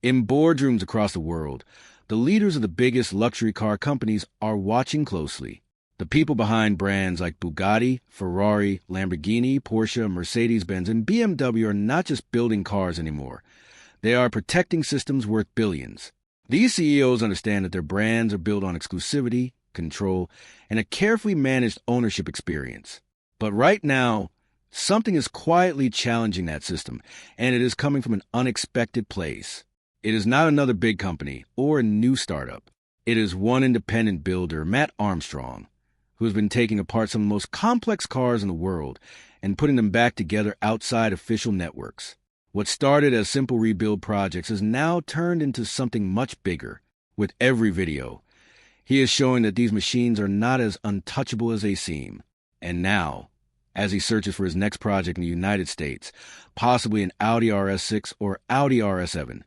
In boardrooms across the world, the leaders of the biggest luxury car companies are watching closely. The people behind brands like Bugatti, Ferrari, Lamborghini, Porsche, Mercedes-Benz, and BMW are not just building cars anymore. They are protecting systems worth billions. These CEOs understand that their brands are built on exclusivity, control, and a carefully managed ownership experience. But right now, something is quietly challenging that system, and it is coming from an unexpected place. It is not another big company or a new startup. It is one independent builder, Matt Armstrong, who has been taking apart some of the most complex cars in the world and putting them back together outside official networks. What started as simple rebuild projects has now turned into something much bigger. With every video, he is showing that these machines are not as untouchable as they seem. And now, as he searches for his next project in the United States, possibly an Audi RS6 or Audi RS7,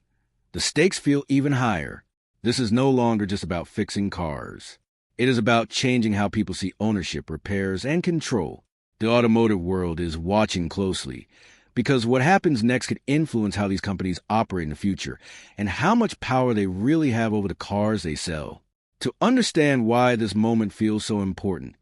the stakes feel even higher. This is no longer just about fixing cars. It is about changing how people see ownership, repairs, and control. The automotive world is watching closely, because what happens next could influence how these companies operate in the future and how much power they really have over the cars they sell. To understand why this moment feels so important,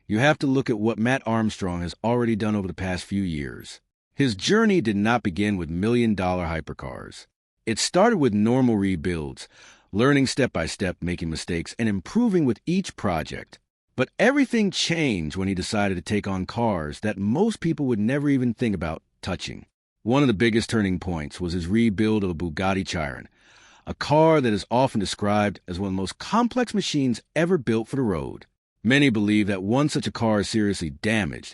you have to look at what Matt Armstrong has already done over the past few years. His journey did not begin with million-dollar hypercars. It started with normal rebuilds, learning step by step, making mistakes, and improving with each project. But everything changed when he decided to take on cars that most people would never even think about touching. One of the biggest turning points was his rebuild of a Bugatti Chiron, a car that is often described as one of the most complex machines ever built for the road. Many believe that once such a car is seriously damaged,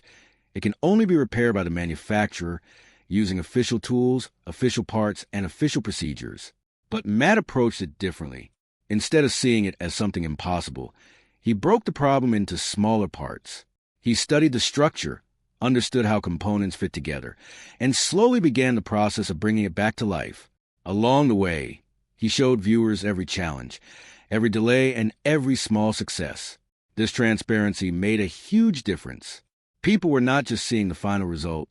it can only be repaired by the manufacturer using official tools, official parts, and official procedures. But Matt approached it differently. Instead of seeing it as something impossible, he broke the problem into smaller parts. He studied the structure, understood how components fit together, and slowly began the process of bringing it back to life. Along the way, he showed viewers every challenge, every delay, and every small success. This transparency made a huge difference. People were not just seeing the final result,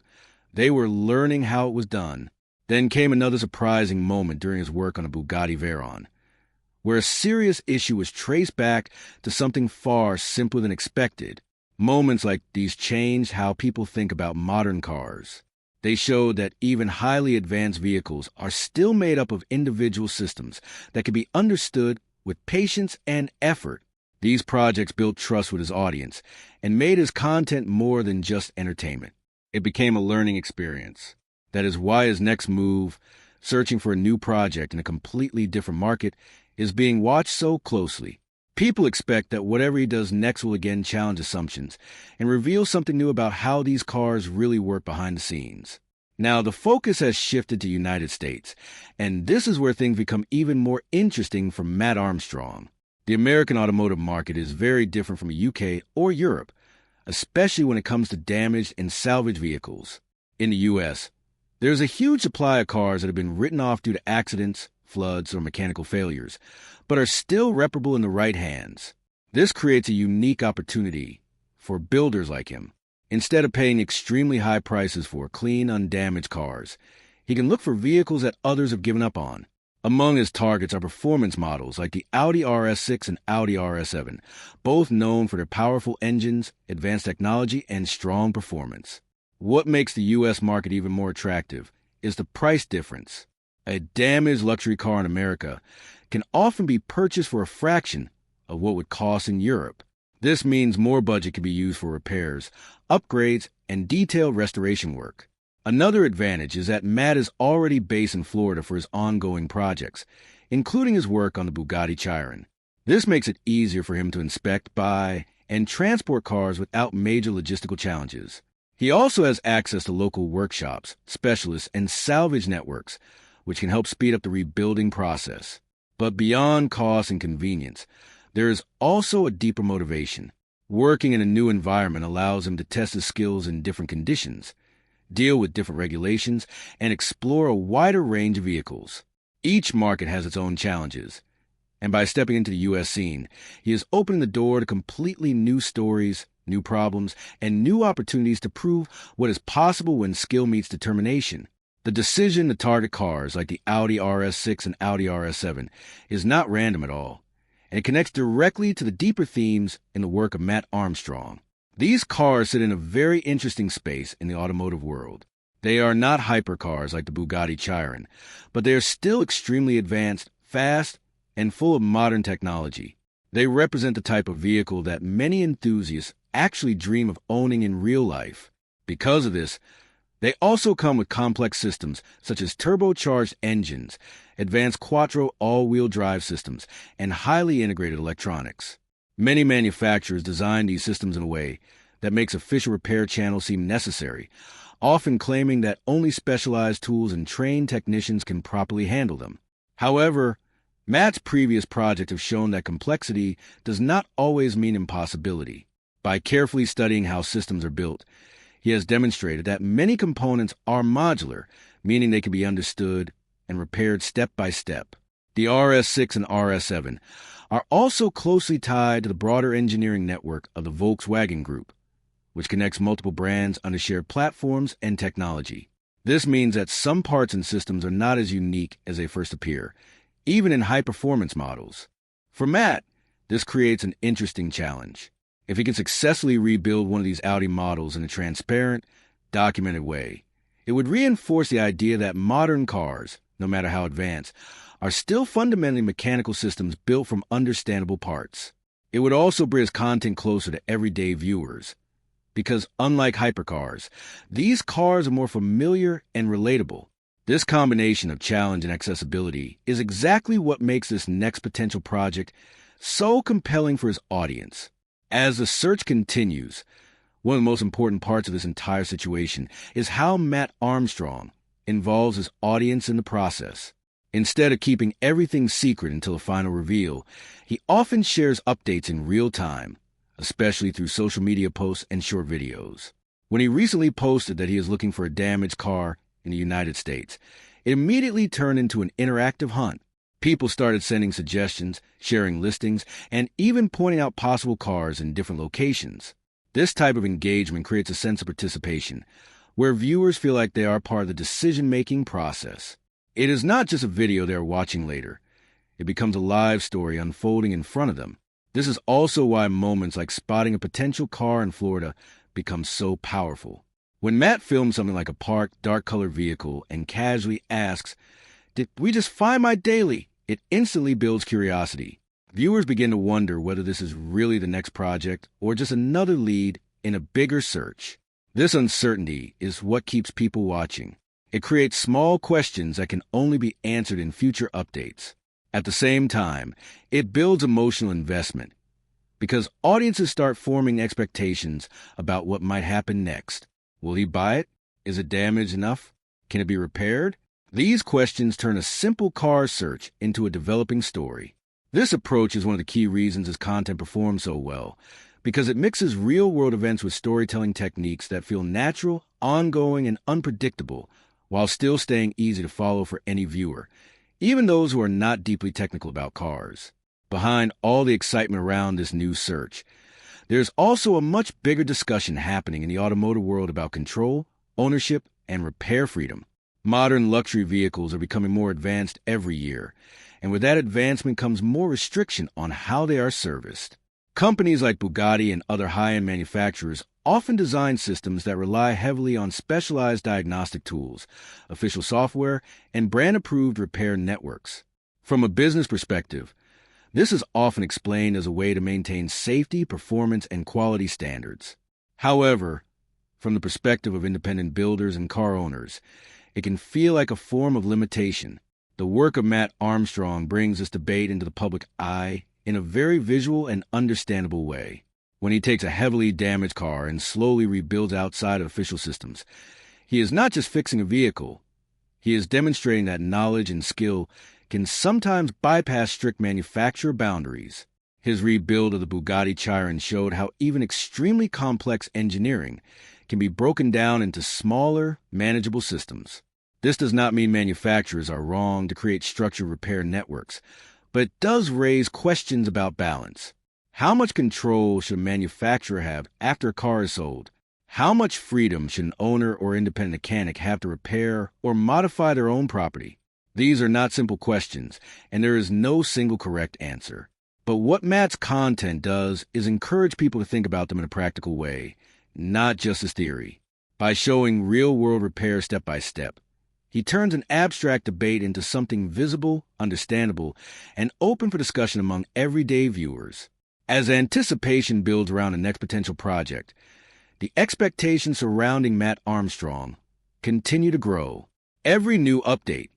they were learning how it was done. Then came another surprising moment during his work on a Bugatti Veyron, where a serious issue was traced back to something far simpler than expected. Moments like these changed how people think about modern cars. They showed that even highly advanced vehicles are still made up of individual systems that can be understood with patience and effort. These projects built trust with his audience and made his content more than just entertainment. It became a learning experience. That is why his next move, searching for a new project in a completely different market, is being watched so closely. People expect that whatever he does next will again challenge assumptions and reveal something new about how these cars really work behind the scenes. Now, the focus has shifted to the United States, and this is where things become even more interesting for Matt Armstrong. The American automotive market is very different from the UK or Europe, especially when it comes to damaged and salvaged vehicles. In the US, there's a huge supply of cars that have been written off due to accidents, floods, or mechanical failures, but are still reparable in the right hands. This creates a unique opportunity for builders like him. Instead of paying extremely high prices for clean, undamaged cars, he can look for vehicles that others have given up on. Among his targets are performance models like the Audi RS6 and Audi RS7, both known for their powerful engines, advanced technology, and strong performance. What makes the U.S. market even more attractive is the price difference. A damaged luxury car in America can often be purchased for a fraction of what would cost in Europe. This means more budget can be used for repairs, upgrades, and detailed restoration work. Another advantage is that Matt is already based in Florida for his ongoing projects, including his work on the Bugatti Chiron. This makes it easier for him to inspect, buy, and transport cars without major logistical challenges. He also has access to local workshops, specialists, and salvage networks, which can help speed up the rebuilding process. But beyond cost and convenience, there is also a deeper motivation. Working in a new environment allows him to test his skills in different conditions, deal with different regulations, and explore a wider range of vehicles. Each market has its own challenges, and by stepping into the U.S. scene, he is opening the door to completely new stories, new problems, and new opportunities to prove what is possible when skill meets determination. The decision to target cars like the Audi RS6 and Audi RS7 is not random at all, and it connects directly to the deeper themes in the work of Matt Armstrong. These cars sit in a very interesting space in the automotive world. They are not hypercars like the Bugatti Chiron, but they are still extremely advanced, fast, and full of modern technology. They represent the type of vehicle that many enthusiasts actually dream of owning in real life. Because of this, they also come with complex systems such as turbocharged engines, advanced quattro all-wheel drive systems, and highly integrated electronics. Many manufacturers design these systems in a way that makes official repair channels seem necessary, often claiming that only specialized tools and trained technicians can properly handle them. However, Matt's previous projects have shown that complexity does not always mean impossibility. By carefully studying how systems are built, he has demonstrated that many components are modular, meaning they can be understood and repaired step by step. The RS6 and RS7 are also closely tied to the broader engineering network of the Volkswagen Group, which connects multiple brands under shared platforms and technology. This means that some parts and systems are not as unique as they first appear, even in high-performance models. For Matt, this creates an interesting challenge. If he can successfully rebuild one of these Audi models in a transparent, documented way, it would reinforce the idea that modern cars, no matter how advanced, are still fundamentally mechanical systems built from understandable parts. It would also bring his content closer to everyday viewers, because unlike hypercars, these cars are more familiar and relatable. This combination of challenge and accessibility is exactly what makes this next potential project so compelling for his audience. As the search continues, one of the most important parts of this entire situation is how Matt Armstrong involves his audience in the process. Instead of keeping everything secret until the final reveal, he often shares updates in real time, especially through social media posts and short videos. When he recently posted that he is looking for a damaged car in the United States, it immediately turned into an interactive hunt. People started sending suggestions, sharing listings, and even pointing out possible cars in different locations. This type of engagement creates a sense of participation, where viewers feel like they are part of the decision-making process. It is not just a video they are watching later. It becomes a live story unfolding in front of them. This is also why moments like spotting a potential car in Florida become so powerful. When Matt films something like a parked, dark-colored vehicle and casually asks, "Did we just find my daily?" it instantly builds curiosity. Viewers begin to wonder whether this is really the next project or just another lead in a bigger search. This uncertainty is what keeps people watching. It creates small questions that can only be answered in future updates. At the same time, it builds emotional investment, because audiences start forming expectations about what might happen next. Will he buy it? Is it damaged enough? Can it be repaired? These questions turn a simple car search into a developing story. This approach is one of the key reasons his content performs so well, because it mixes real-world events with storytelling techniques that feel natural, ongoing, and unpredictable, while still staying easy to follow for any viewer, even those who are not deeply technical about cars. Behind all the excitement around this new search, there's also a much bigger discussion happening in the automotive world about control, ownership, and repair freedom. Modern luxury vehicles are becoming more advanced every year, and with that advancement comes more restriction on how they are serviced. Companies like Bugatti and other high-end manufacturers often design systems that rely heavily on specialized diagnostic tools, official software, and brand-approved repair networks. From a business perspective, this is often explained as a way to maintain safety, performance, and quality standards. However, from the perspective of independent builders and car owners, it can feel like a form of limitation. The work of Matt Armstrong brings this debate into the public eye in a very visual and understandable way. When he takes a heavily damaged car and slowly rebuilds outside of official systems, he is not just fixing a vehicle. He is demonstrating that knowledge and skill can sometimes bypass strict manufacturer boundaries. His rebuild of the Bugatti Chiron showed how even extremely complex engineering can be broken down into smaller, manageable systems. This does not mean manufacturers are wrong to create structured repair networks, but it does raise questions about balance. How much control should a manufacturer have after a car is sold? How much freedom should an owner or independent mechanic have to repair or modify their own property? These are not simple questions, and there is no single correct answer. But what Matt's content does is encourage people to think about them in a practical way, not just as theory. By showing real-world repair step by step, he turns an abstract debate into something visible, understandable, and open for discussion among everyday viewers. As anticipation builds around the next potential project, the expectations surrounding Matt Armstrong continue to grow. Every new update,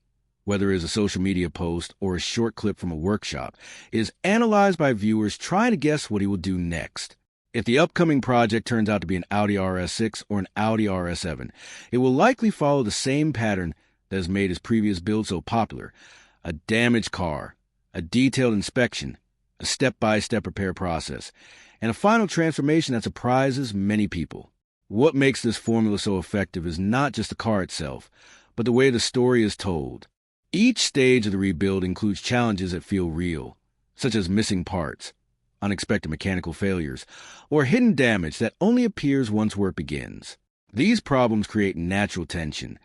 whether it is a social media post or a short clip from a workshop, is analyzed by viewers trying to guess what he will do next. If the upcoming project turns out to be an Audi RS6 or an Audi RS7, it will likely follow the same pattern that has made his previous build so popular: a damaged car, a detailed inspection, a step-by-step repair process, and a final transformation that surprises many people. What makes this formula so effective is not just the car itself, but the way the story is told. Each stage of the rebuild includes challenges that feel real, such as missing parts, unexpected mechanical failures, or hidden damage that only appears once work begins. These problems create natural tension,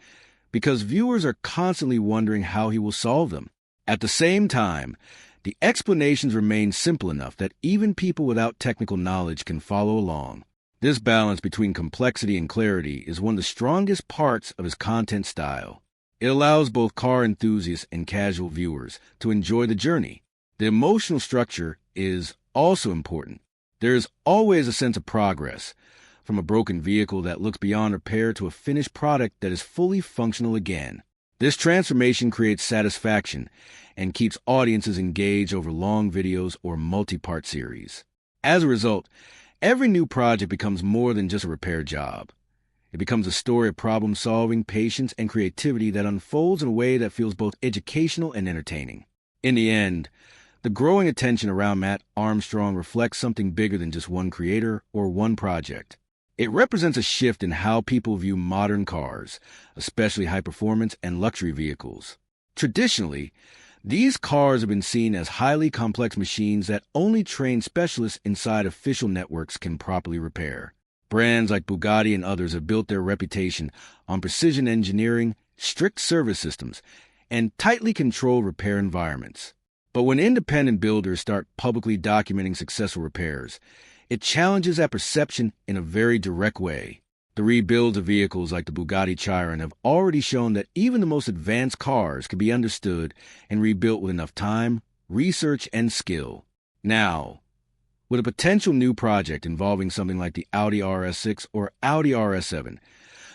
because viewers are constantly wondering how he will solve them. At the same time, the explanations remain simple enough that even people without technical knowledge can follow along. This balance between complexity and clarity is one of the strongest parts of his content style. It allows both car enthusiasts and casual viewers to enjoy the journey. The emotional structure is also important. There is always a sense of progress, from a broken vehicle that looks beyond repair to a finished product that is fully functional again. This transformation creates satisfaction and keeps audiences engaged over long videos or multi-part series. As a result, every new project becomes more than just a repair job. It becomes a story of problem-solving, patience, and creativity that unfolds in a way that feels both educational and entertaining. In the end, the growing attention around Matt Armstrong reflects something bigger than just one creator or one project. It represents a shift in how people view modern cars, especially high-performance and luxury vehicles. Traditionally, these cars have been seen as highly complex machines that only trained specialists inside official networks can properly repair. Brands like Bugatti and others have built their reputation on precision engineering, strict service systems, and tightly controlled repair environments. But when independent builders start publicly documenting successful repairs, it challenges that perception in a very direct way. The rebuilds of vehicles like the Bugatti Chiron have already shown that even the most advanced cars can be understood and rebuilt with enough time, research, and skill. Now, with a potential new project involving something like the Audi RS6 or Audi RS7,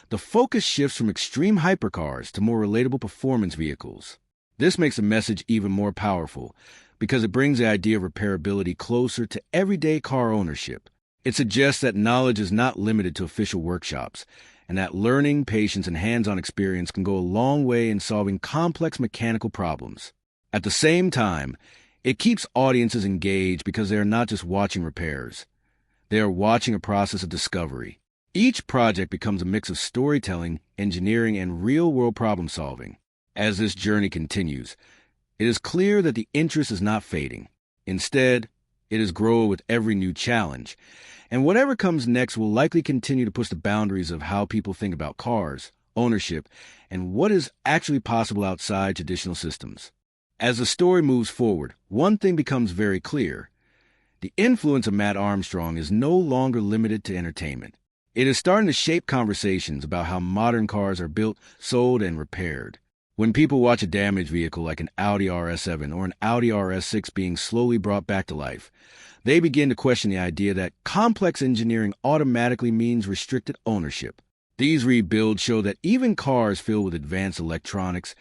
the focus shifts from extreme hypercars to more relatable performance vehicles. This makes the message even more powerful, because it brings the idea of repairability closer to everyday car ownership. It suggests that knowledge is not limited to official workshops, and that learning, patience, and hands-on experience can go a long way in solving complex mechanical problems. At the same time, it keeps audiences engaged because they are not just watching repairs. They are watching a process of discovery. Each project becomes a mix of storytelling, engineering, and real-world problem-solving. As this journey continues, it is clear that the interest is not fading. Instead, it is growing with every new challenge, and whatever comes next will likely continue to push the boundaries of how people think about cars, ownership, and what is actually possible outside traditional systems. As the story moves forward, one thing becomes very clear. The influence of Matt Armstrong is no longer limited to entertainment. It is starting to shape conversations about how modern cars are built, sold, and repaired. When people watch a damaged vehicle like an Audi RS7 or an Audi RS6 being slowly brought back to life, they begin to question the idea that complex engineering automatically means restricted ownership. These rebuilds show that even cars filled with advanced electronics,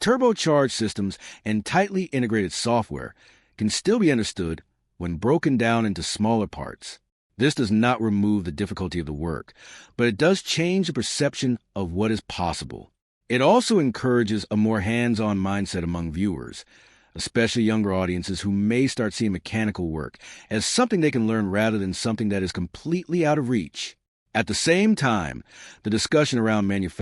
turbocharged systems, and tightly integrated software can still be understood when broken down into smaller parts. This does not remove the difficulty of the work, but it does change the perception of what is possible. It also encourages a more hands-on mindset among viewers, especially younger audiences who may start seeing mechanical work as something they can learn rather than something that is completely out of reach. At the same time, the discussion around manufacturing